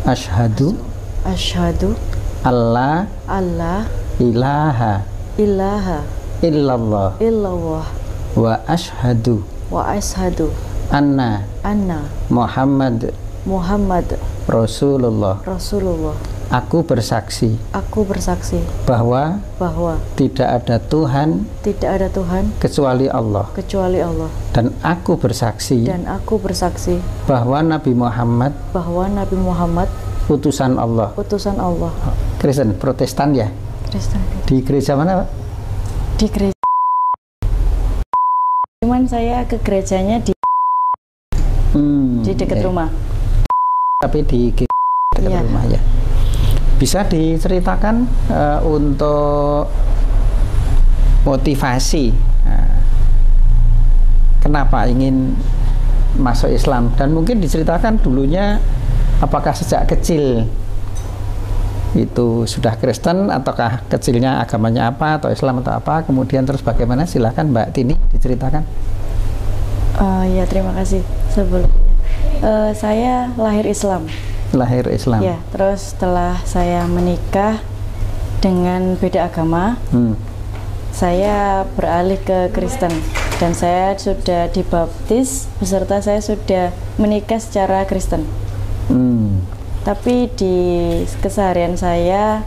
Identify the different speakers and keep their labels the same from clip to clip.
Speaker 1: Asyhadu
Speaker 2: Asyhadu
Speaker 1: alla
Speaker 2: alla
Speaker 1: ilaha
Speaker 2: ilaha
Speaker 1: illallah
Speaker 2: illallah
Speaker 1: wa asyhadu
Speaker 2: wa asyhadu
Speaker 1: anna
Speaker 2: anna
Speaker 1: Muhammad
Speaker 2: Muhammad
Speaker 1: Rasulullah.
Speaker 2: Rasulullah.
Speaker 1: Aku bersaksi
Speaker 2: Aku bersaksi
Speaker 1: bahwa
Speaker 2: bahwa
Speaker 1: tidak ada Tuhan
Speaker 2: tidak ada Tuhan
Speaker 1: kecuali Allah,
Speaker 2: kecuali Allah,
Speaker 1: dan aku bersaksi
Speaker 2: dan aku bersaksi
Speaker 1: bahwa Nabi Muhammad
Speaker 2: bahwa Nabi Muhammad
Speaker 1: utusan Allah.
Speaker 2: utusan Allah.
Speaker 1: Kristen, Protestan ya?
Speaker 2: Kristen.
Speaker 1: Di gereja mana, Pak?
Speaker 2: Di gereja. Cuman saya ke gerejanya di dekat rumah.
Speaker 1: Tapi di dekat rumah ya. Bisa diceritakan untuk motivasi kenapa ingin masuk Islam, dan mungkin diceritakan dulunya apakah sejak kecil itu sudah Kristen ataukah kecilnya agamanya apa atau Islam atau apa, kemudian terus bagaimana, silahkan Mbak Tini diceritakan.
Speaker 2: Ya, terima kasih. Sebelumnya saya lahir Islam.
Speaker 1: Lahir Islam.
Speaker 2: Ya, terus setelah saya menikah dengan beda agama, saya beralih ke Kristen dan saya sudah dibaptis beserta saya sudah menikah secara Kristen. Tapi di keseharian saya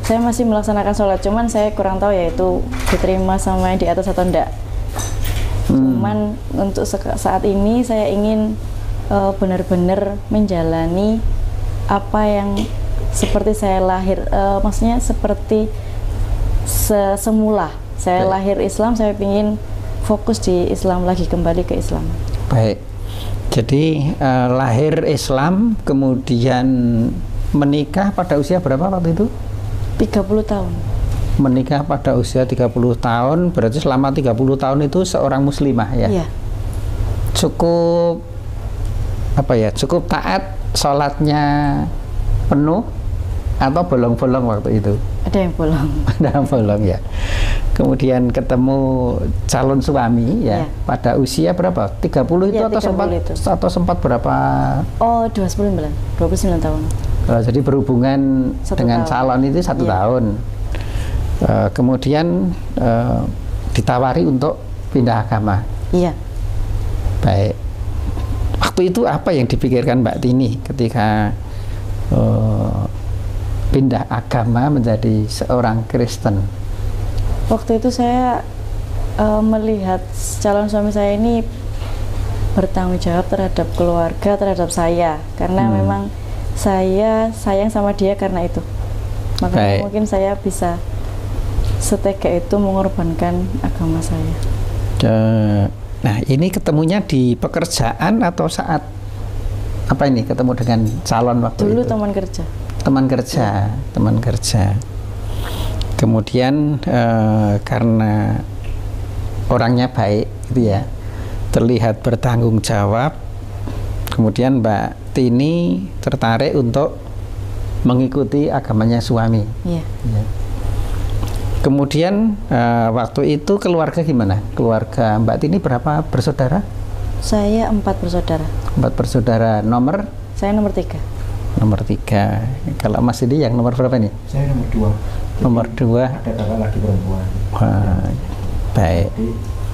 Speaker 2: masih melaksanakan sholat, cuman saya kurang tahu ya itu diterima sama yang di atas atau enggak. Cuman untuk saat ini saya ingin benar-benar menjalani apa yang seperti saya lahir, maksudnya seperti semula saya lahir Islam, saya ingin fokus di Islam lagi, kembali ke Islam.
Speaker 1: Baik, jadi lahir Islam kemudian menikah pada usia berapa waktu itu?
Speaker 2: 30 tahun.
Speaker 1: Menikah pada usia 30 tahun, berarti selama 30 tahun itu seorang muslimah ya? Iya. Cukup apa ya, cukup taat, sholatnya penuh atau bolong-bolong waktu itu?
Speaker 2: Ada yang bolong.
Speaker 1: Ada yang bolong ya. Kemudian ketemu calon suami ya, pada usia berapa? 30 itu, atau
Speaker 2: 30
Speaker 1: sempat
Speaker 2: itu.
Speaker 1: Atau sempat berapa?
Speaker 2: Oh, 29 tahun.
Speaker 1: Jadi berhubungan dengan calon itu 1 tahun. Kemudian ditawari untuk pindah agama.
Speaker 2: Iya.
Speaker 1: Baik. Waktu itu apa yang dipikirkan Mbak Tini ketika pindah agama menjadi seorang Kristen?
Speaker 2: Waktu itu saya melihat calon suami saya ini bertanggung jawab terhadap keluarga, terhadap saya, karena memang saya sayang sama dia karena itu. Makanya mungkin saya bisa setega itu mengorbankan agama saya.
Speaker 1: Nah, ini ketemunya di pekerjaan atau saat apa ini ketemu dengan calon waktu
Speaker 2: dulu
Speaker 1: itu?
Speaker 2: Teman kerja.
Speaker 1: Teman kerja, teman kerja. Kemudian karena orangnya baik, gitu ya, terlihat bertanggung jawab. Kemudian Mbak Tini tertarik untuk mengikuti agamanya suami.
Speaker 2: Iya.
Speaker 1: Ya. Kemudian waktu itu keluarga gimana? Keluarga Mbak Tini berapa bersaudara?
Speaker 2: Saya 4 bersaudara.
Speaker 1: 4 bersaudara. Nomor?
Speaker 2: Saya nomor 3.
Speaker 1: Nomor 3. Kalau Mas Didi yang nomor berapa nih?
Speaker 3: Saya nomor 2.
Speaker 1: Nomor 2.
Speaker 3: Ada kakak lagi perempuan.
Speaker 1: Wah, baik.
Speaker 3: Jadi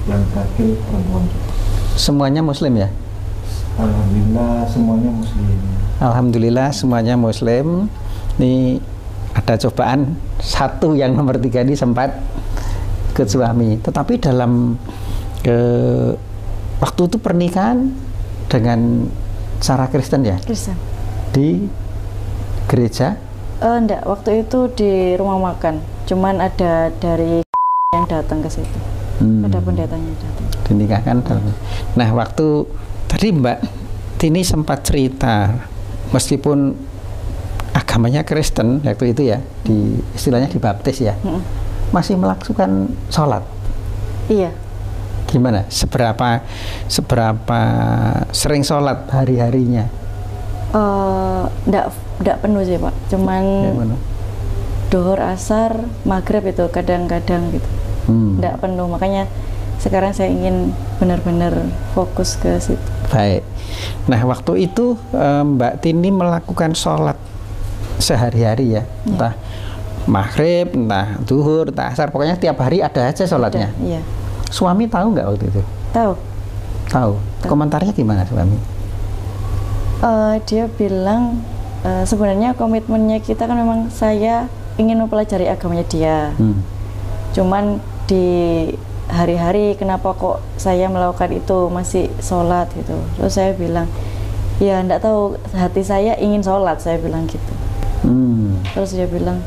Speaker 3: yang terakhir perempuan.
Speaker 1: Semuanya Muslim ya?
Speaker 3: Alhamdulillah semuanya Muslim.
Speaker 1: Alhamdulillah semuanya Muslim. Ini ada cobaan, satu yang nomor 3 ini sempat ke suami. Tetapi dalam waktu itu pernikahan dengan cara Kristen ya? Kristen. Di gereja?
Speaker 2: Enggak, waktu itu di rumah makan. Cuman ada dari yang datang ke situ. Ada pendetanya datang.
Speaker 1: Dinikahkan. Nah, waktu tadi Mbak Tini sempat cerita, meskipun agamanya Kristen waktu itu ya, di istilahnya dibaptis ya, masih melakukan sholat.
Speaker 2: Iya.
Speaker 1: Gimana? Seberapa sering sholat hari-harinya?
Speaker 2: Nggak penuh sih Pak, cuman duhur, asar, maghrib itu kadang-kadang gitu. Nggak penuh, makanya sekarang saya ingin benar-benar fokus ke situ.
Speaker 1: Baik. Nah, waktu itu Mbak Tini melakukan sholat sehari-hari ya, entah maghrib, entah zuhur, entah asar, pokoknya tiap hari ada aja sholatnya.
Speaker 2: Iya.
Speaker 1: Suami tahu nggak waktu itu?
Speaker 2: Tahu.
Speaker 1: Tahu. Komentarnya gimana suami?
Speaker 2: Dia bilang sebenarnya komitmennya kita kan memang saya ingin mempelajari agamanya dia. Cuman di hari-hari kenapa kok saya melakukan itu masih sholat gitu. Terus saya bilang ya enggak tahu, hati saya ingin sholat, saya bilang gitu. Terus dia bilang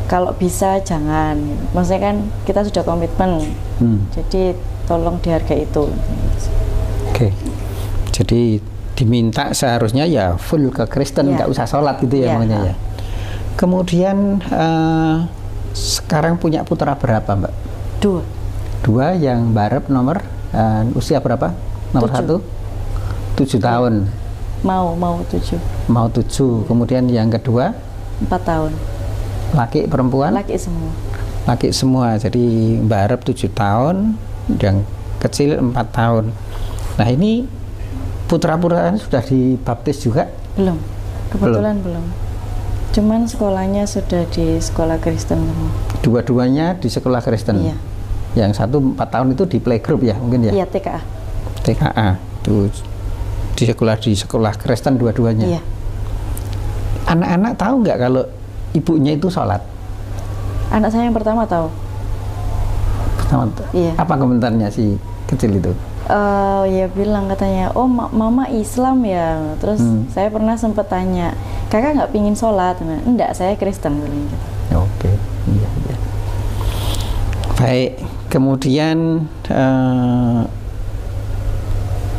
Speaker 2: kalau bisa jangan, maksudnya kan kita sudah komitmen, jadi tolong dihargai itu.
Speaker 1: Oke. Jadi diminta seharusnya ya full ke Kristen, nggak usah sholat gitu ya, makanya ya. Kemudian sekarang punya putra berapa, Mbak? Dua, yang Barep nomor usia berapa? Nomor 1? 7 tahun.
Speaker 2: Mau 7.
Speaker 1: Mau 7. Kemudian yang kedua?
Speaker 2: 4 tahun.
Speaker 1: Laki perempuan?
Speaker 2: Laki semua.
Speaker 1: Laki semua. Jadi Barep 7 tahun, yang kecil 4 tahun. Nah, ini putra-putraan sudah dibaptis juga?
Speaker 2: Belum. Kebetulan belum. Cuman sekolahnya sudah di sekolah Kristen semua.
Speaker 1: Dua-duanya di sekolah Kristen?
Speaker 2: Iya.
Speaker 1: Yang satu 4 tahun itu di playgroup ya mungkin ya?
Speaker 2: Iya, TKA.
Speaker 1: TKA itu di sekolah Kristen dua-duanya.
Speaker 2: Iya.
Speaker 1: Anak-anak tahu nggak kalau ibunya itu sholat?
Speaker 2: Anak saya yang pertama tahu. Iya.
Speaker 1: Apa komentarnya si kecil itu?
Speaker 2: Ya bilang katanya, oh mama Islam ya. Terus saya pernah sempat tanya, kakak nggak pingin sholat? Nah, enggak, saya Kristen bilang gitu.
Speaker 1: Oke, iya. Baik, kemudian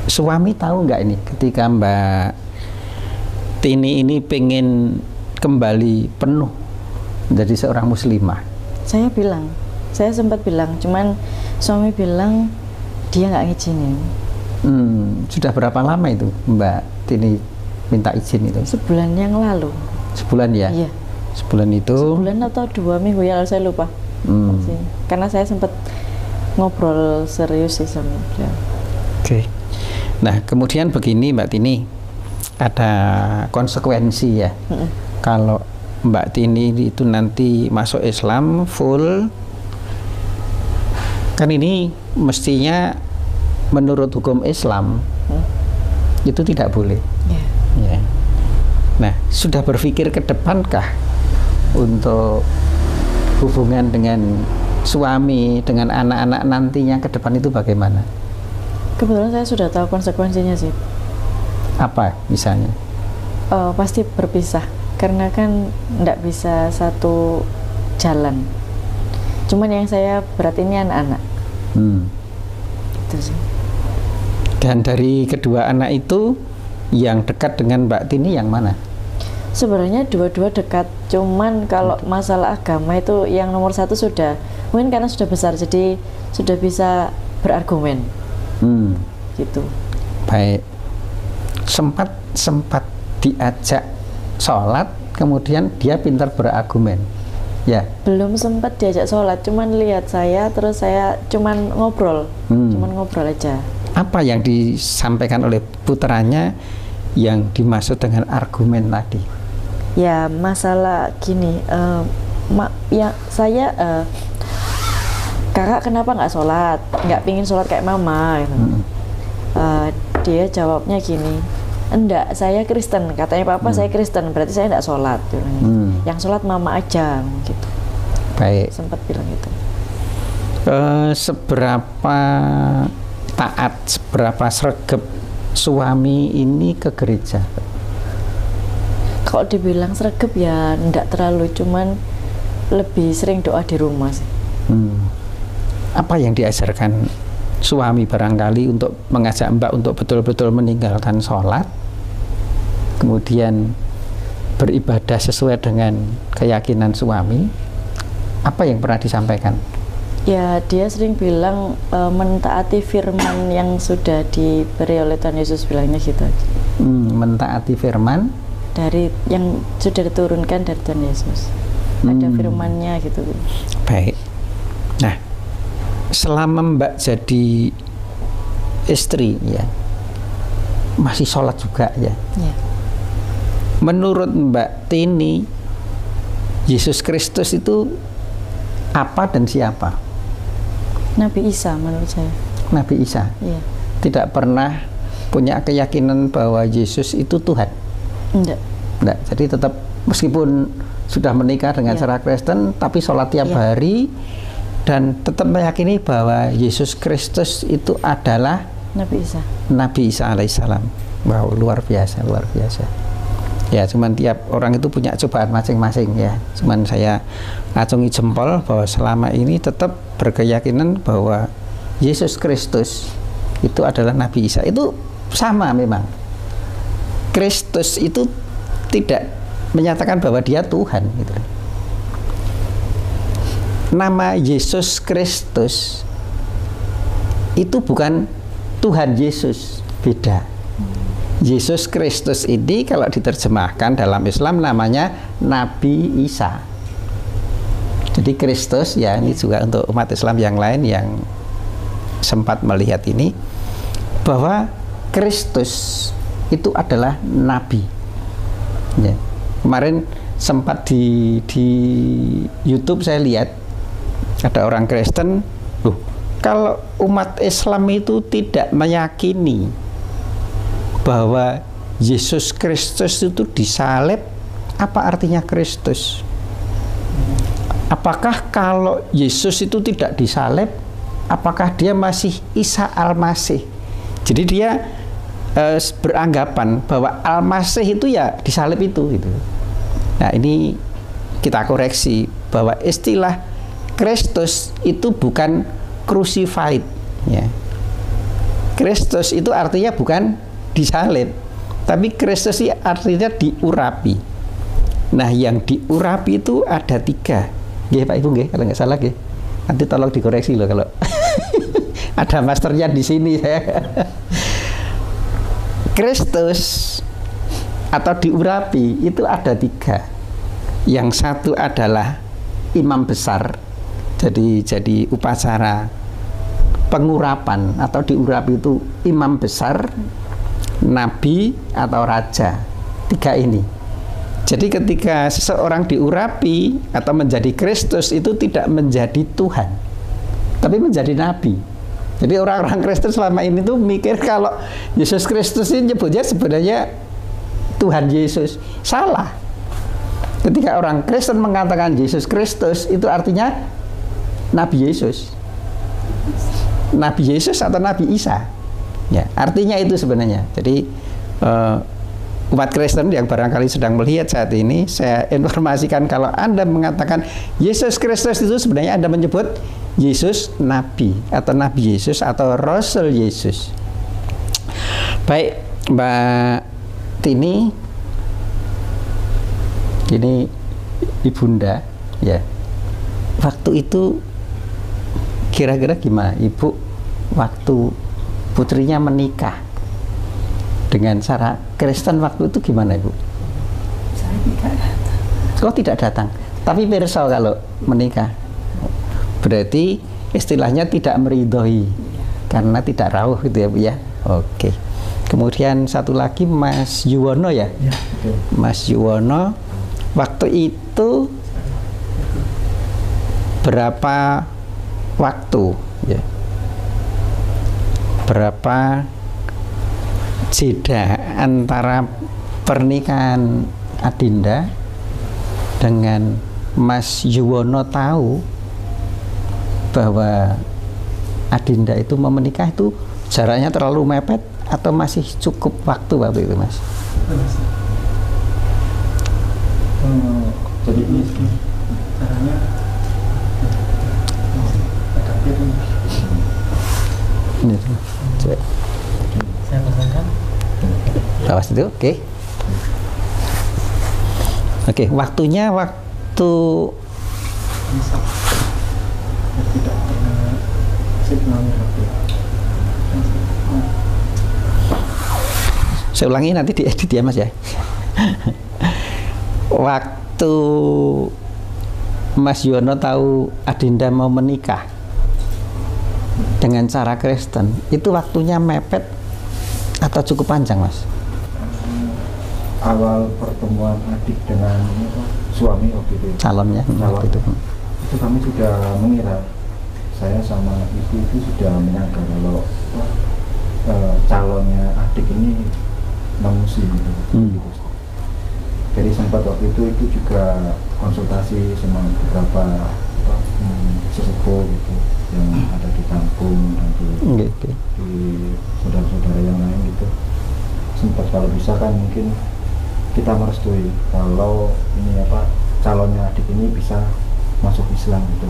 Speaker 1: suami tahu nggak ini ketika Mbak Tini ini pengen kembali penuh menjadi seorang muslimah?
Speaker 2: Saya sempat bilang, cuman suami bilang dia nggak ngizinin.
Speaker 1: Sudah berapa lama itu Mbak Tini minta izin itu?
Speaker 2: Sebulan yang lalu.
Speaker 1: Sebulan ya? Iya. Sebulan itu?
Speaker 2: Sebulan atau 2 minggu ya, saya lupa. Karena saya sempat ngobrol serius sih sama dia.
Speaker 1: Oke. Nah, kemudian begini Mbak Tini, ada konsekuensi ya. Kalau Mbak Tini itu nanti masuk Islam full, kan ini mestinya menurut hukum Islam itu tidak boleh. Ya. Nah, sudah berpikir ke depankah untuk hubungan dengan suami, dengan anak-anak nantinya ke depan itu bagaimana?
Speaker 2: Kebetulan saya sudah tahu konsekuensinya sih.
Speaker 1: Apa misalnya?
Speaker 2: Pasti berpisah, karena kan tidak bisa satu jalan. Cuman yang saya berat ini anak-anak. Itu sih.
Speaker 1: Dan dari kedua anak itu yang dekat dengan Mbak Tini yang mana?
Speaker 2: Sebenarnya dua-dua dekat, cuman kalau masalah agama itu yang nomor 1 sudah, mungkin karena sudah besar jadi sudah bisa berargumen. Gitu.
Speaker 1: Baik. Sempat diajak sholat, kemudian dia pintar berargumen. Ya. Belum
Speaker 2: sempat diajak sholat, cuman lihat saya, terus saya cuman ngobrol aja.
Speaker 1: Apa yang disampaikan oleh putranya yang dimaksud dengan argumen tadi?
Speaker 2: Ya masalah gini, kakak kenapa nggak sholat? Nggak pingin sholat kayak mama? Gitu. Dia jawabnya gini, enggak, saya Kristen, katanya papa saya Kristen, berarti saya nggak sholat. Yang sholat mama aja, gitu.
Speaker 1: Baik.
Speaker 2: Sempat bilang gitu.
Speaker 1: Seberapa taat, seberapa sregep suami ini ke gereja?
Speaker 2: Kalau dibilang sregep ya enggak terlalu, cuman lebih sering doa di rumah sih.
Speaker 1: Apa yang diajarkan suami barangkali untuk mengajak Mbak untuk betul-betul meninggalkan sholat, kemudian beribadah sesuai dengan keyakinan suami? Apa yang pernah disampaikan?
Speaker 2: Ya, dia sering bilang mentaati firman yang sudah diberi oleh Tuhan Yesus, bilangnya gitu aja.
Speaker 1: Mentaati firman
Speaker 2: dari yang sudah diturunkan dari Tuhan Yesus. Ada firmannya gitu.
Speaker 1: Baik. Nah, selama Mbak jadi istri ya masih sholat juga ya. Menurut Mbak Tini, Yesus Kristus itu apa dan siapa?
Speaker 2: Nabi Isa menurut saya.
Speaker 1: Nabi Isa.
Speaker 2: Iya.
Speaker 1: Tidak pernah punya keyakinan bahwa Yesus itu Tuhan.
Speaker 2: Enggak.
Speaker 1: Jadi tetap meskipun sudah menikah dengan cara Kristen, tapi sholat tiap hari dan tetap meyakini bahwa Yesus Kristus itu adalah
Speaker 2: Nabi Isa.
Speaker 1: Nabi Isa alaihissalam. Wow, luar biasa, luar biasa. Ya, cuman tiap orang itu punya cobaan masing-masing ya. Cuman saya acungi jempol bahwa selama ini tetap berkeyakinan bahwa Yesus Kristus itu adalah Nabi Isa. Itu sama memang. Kristus itu tidak menyatakan bahwa dia Tuhan gitu. Nama Yesus Kristus itu bukan Tuhan Yesus, beda. Yesus Kristus ini kalau diterjemahkan dalam Islam namanya Nabi Isa. Jadi Kristus ya, ini juga untuk umat Islam yang lain yang sempat melihat ini, bahwa Kristus itu adalah Nabi ya. Kemarin sempat di YouTube saya lihat ada orang Kristen, loh, kalau umat Islam itu tidak meyakini bahwa Yesus Kristus itu disalib, apa artinya Kristus? Apakah kalau Yesus itu tidak disalib, apakah dia masih Isa Al-Masih? Jadi dia beranggapan bahwa Al-Masih itu ya disalib itu gitu. Nah, ini kita koreksi bahwa istilah Kristus itu bukan crucified ya. Kristus itu artinya bukan disalib, tapi Kristus artinya diurapi. Nah, yang diurapi itu ada 3. Nggih Pak Ibu nggih, kalau nggak salah nggih. Nanti tolong dikoreksi loh kalau ada masternya di sini saya. Kristus atau diurapi itu ada 3. Yang satu adalah imam besar. Jadi upacara pengurapan atau diurapi itu imam besar, nabi atau raja. 3 ini. Jadi ketika seseorang diurapi atau menjadi Kristus itu tidak menjadi Tuhan, tapi menjadi nabi. Jadi orang-orang Kristen selama ini tuh mikir kalau Yesus Kristus ini nyebutnya sebenarnya Tuhan Yesus. Salah. Ketika orang Kristen mengatakan Yesus Kristus itu artinya Nabi Yesus. Nabi Yesus atau Nabi Isa. Ya, artinya itu sebenarnya. Jadi umat Kristen yang barangkali sedang melihat saat ini, saya informasikan kalau Anda mengatakan Yesus Kristus itu sebenarnya Anda menyebut Yesus Nabi atau Nabi Yesus atau Rasul Yesus. Baik, Mbak Tini, ini ibunda ya. Waktu itu kira-kira gimana Ibu waktu putrinya menikah dengan cara Kristen waktu itu gimana Ibu?
Speaker 4: Saya tidak datang.
Speaker 1: Kok tidak datang? Tapi pirsa kalau menikah. Berarti istilahnya tidak meridhoi karena tidak rawuh gitu ya Bu ya. Oke. Kemudian satu lagi Mas Yuwono ya. Mas Yuwono waktu itu berapa waktu ya? Berapa jeda antara pernikahan Adinda dengan Mas Yuwono tahu bahwa Adinda itu mau menikah, itu jaraknya terlalu mepet atau masih cukup waktu waktu itu Mas?
Speaker 3: Jadi ini caranya
Speaker 1: ini coba.
Speaker 4: Saya pasangkan.
Speaker 1: Awas itu, oke. Oke, waktunya waktu
Speaker 3: tidak pernah signalnya HP.
Speaker 1: saya ulangi nanti diedit ya Mas ya. Waktu Mas Yuwono tahu Adinda mau menikah dengan cara Kristen, itu waktunya mepet atau cukup panjang, Mas?
Speaker 3: Awal pertemuan adik dengan suami waktu itu,
Speaker 1: Calonnya waktu itu.
Speaker 3: itu kami sudah mengira, saya sama ibu itu sudah menyangka kalau calonnya adik ini non muslim gitu. Jadi sempat waktu itu juga konsultasi sama beberapa sesepuh gitu yang ada di kampung dan di saudara-saudara yang lain gitu. Sempat kalau bisa kan mungkin kita merestui kalau ini calonnya adik ini bisa masuk Islam gitu.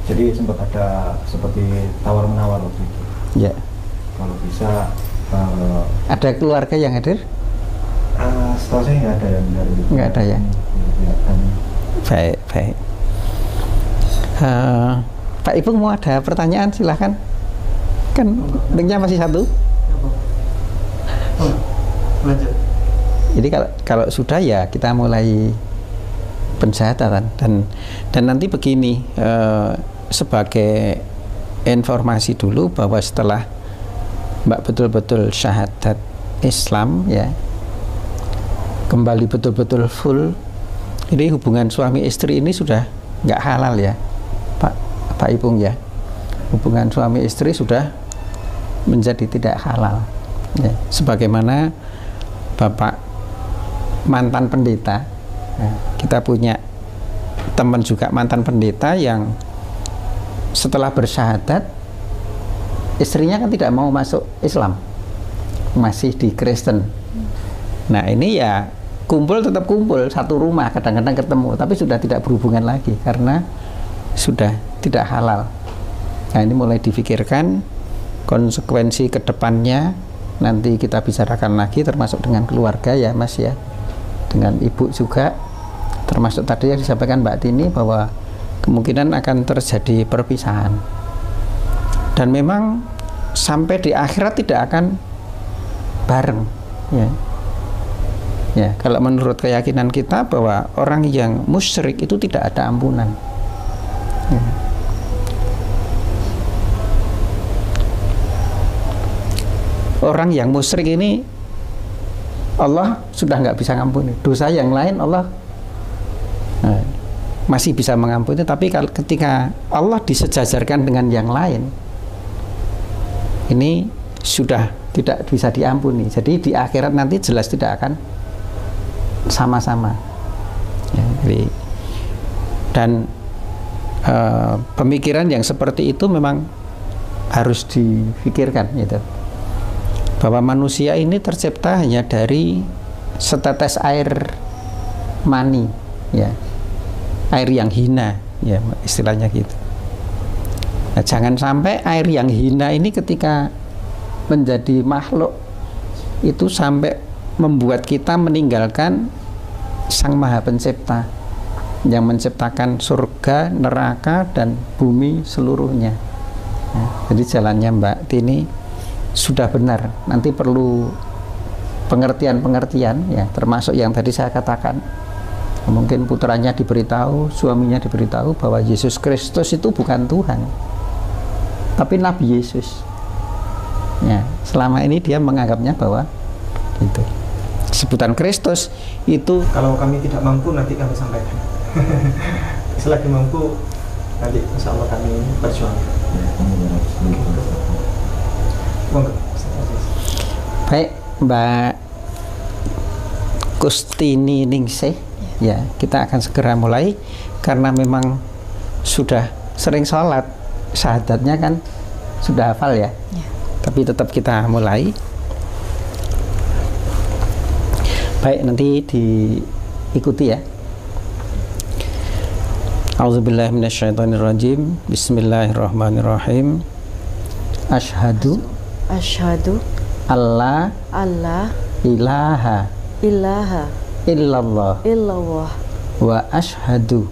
Speaker 3: Jadi sempat ada seperti tawar menawar waktu itu. Kalau bisa
Speaker 1: ada keluarga yang hadir?
Speaker 3: Setahu saya nggak ada yang dari.
Speaker 1: Nggak ada ya. Baik. Pak Ipung mau ada pertanyaan, silahkan. Kan linknya masih satu.
Speaker 3: Lanjut.
Speaker 1: Jadi kalau sudah ya kita mulai pensyahadatan dan nanti begini, sebagai informasi dulu bahwa setelah Mbak betul-betul syahadat Islam ya, kembali betul-betul full, ini hubungan suami istri ini sudah nggak halal ya Pak Ipung ya. Hubungan suami istri sudah menjadi tidak halal ya. Sebagaimana Bapak mantan pendeta ya, kita punya teman juga mantan pendeta yang setelah bersyahadat istrinya kan tidak mau masuk Islam, masih di Kristen. Nah ini ya kumpul tetap kumpul satu rumah, kadang-kadang ketemu, tapi sudah tidak berhubungan lagi karena sudah tidak halal. Nah ini mulai difikirkan konsekuensi kedepannya, nanti kita bicarakan lagi termasuk dengan keluarga ya Mas ya, dengan ibu juga, termasuk tadi yang disampaikan Mbak Tini bahwa kemungkinan akan terjadi perpisahan dan memang sampai di akhirat tidak akan bareng ya. Ya, kalau menurut keyakinan kita bahwa orang yang musyrik itu tidak ada ampunan. Ya. Orang yang musyrik ini Allah sudah nggak bisa ngampuni. Dosa yang lain Allah masih bisa mengampuni, tapi kalau ketika Allah disejajarkan dengan yang lain, ini sudah tidak bisa diampuni. Jadi di akhirat nanti jelas tidak akan sama-sama ya, dan pemikiran yang seperti itu memang harus difikirkan gitu, bahwa manusia ini tercipta hanya dari setetes air mani ya, air yang hina ya istilahnya gitu. Nah, jangan sampai air yang hina ini ketika menjadi makhluk itu sampai membuat kita meninggalkan Sang Maha Pencipta yang menciptakan surga, neraka, dan bumi seluruhnya. Nah, jadi jalannya Mbak Tini sudah benar. Nanti perlu pengertian-pengertian ya, termasuk yang tadi saya katakan. Mungkin putranya diberitahu, suaminya diberitahu bahwa Yesus Kristus itu bukan Tuhan, tapi Nabi Yesus. Ya, selama ini dia menganggapnya bahwa itu sebutan Kristus itu.
Speaker 3: Kalau kami tidak mampu nanti kami sampaikan. Selagi mampu nanti insya Allah kami berjuang.
Speaker 1: Baik Mbak Kustini Ningsih ya, kita akan segera mulai karena memang sudah sering sholat, syahadatnya kan sudah hafal ya. Tapi tetap kita mulai. Baik, nanti diikuti ya. A'udzubillahi minasyaitonirrajim. Bismillahirrahmanirrahim. Asyhadu alla ilaha illallah wa asyhadu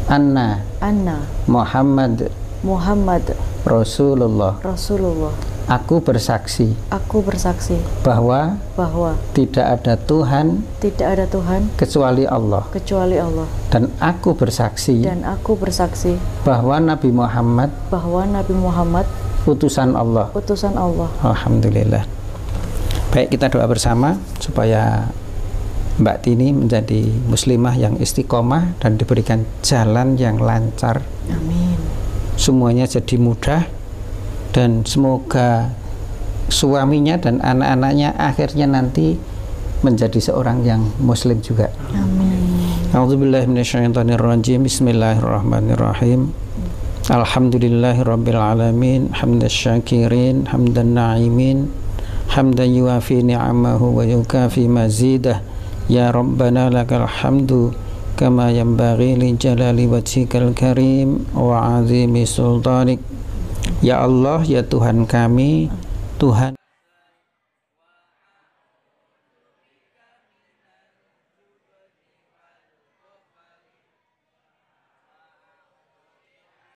Speaker 1: anna Muhammad Rasulullah. Aku bersaksi
Speaker 2: Aku bersaksi
Speaker 1: bahwa
Speaker 2: bahwa
Speaker 1: tidak ada Tuhan
Speaker 2: tidak ada Tuhan
Speaker 1: kecuali Allah.
Speaker 2: kecuali Allah.
Speaker 1: Dan aku bersaksi
Speaker 2: Dan aku bersaksi
Speaker 1: bahwa Nabi Muhammad
Speaker 2: bahwa Nabi Muhammad
Speaker 1: utusan Allah.
Speaker 2: utusan Allah.
Speaker 1: Alhamdulillah. Baik, kita doa bersama supaya Mbak Tini menjadi muslimah yang istiqomah dan diberikan jalan yang lancar.
Speaker 2: Amin.
Speaker 1: Semuanya jadi mudah, dan semoga suaminya dan anak-anaknya akhirnya nanti menjadi seorang yang muslim juga.
Speaker 2: Amin.
Speaker 1: A'udzubillahi minasyaitonirrajim. Bismillahirrahmanirrahim. Alhamdulillahirabbil alamin, hamdan syakirin, hamdan na'imin, hamdan yuafi ni'amahu wa yukafi mazidah. Ya Rabbana lakal hamdu kama yanbaghi li jalali wajhikal karim wa 'azimi sultanik. Ya Allah, ya Tuhan kami, Tuhan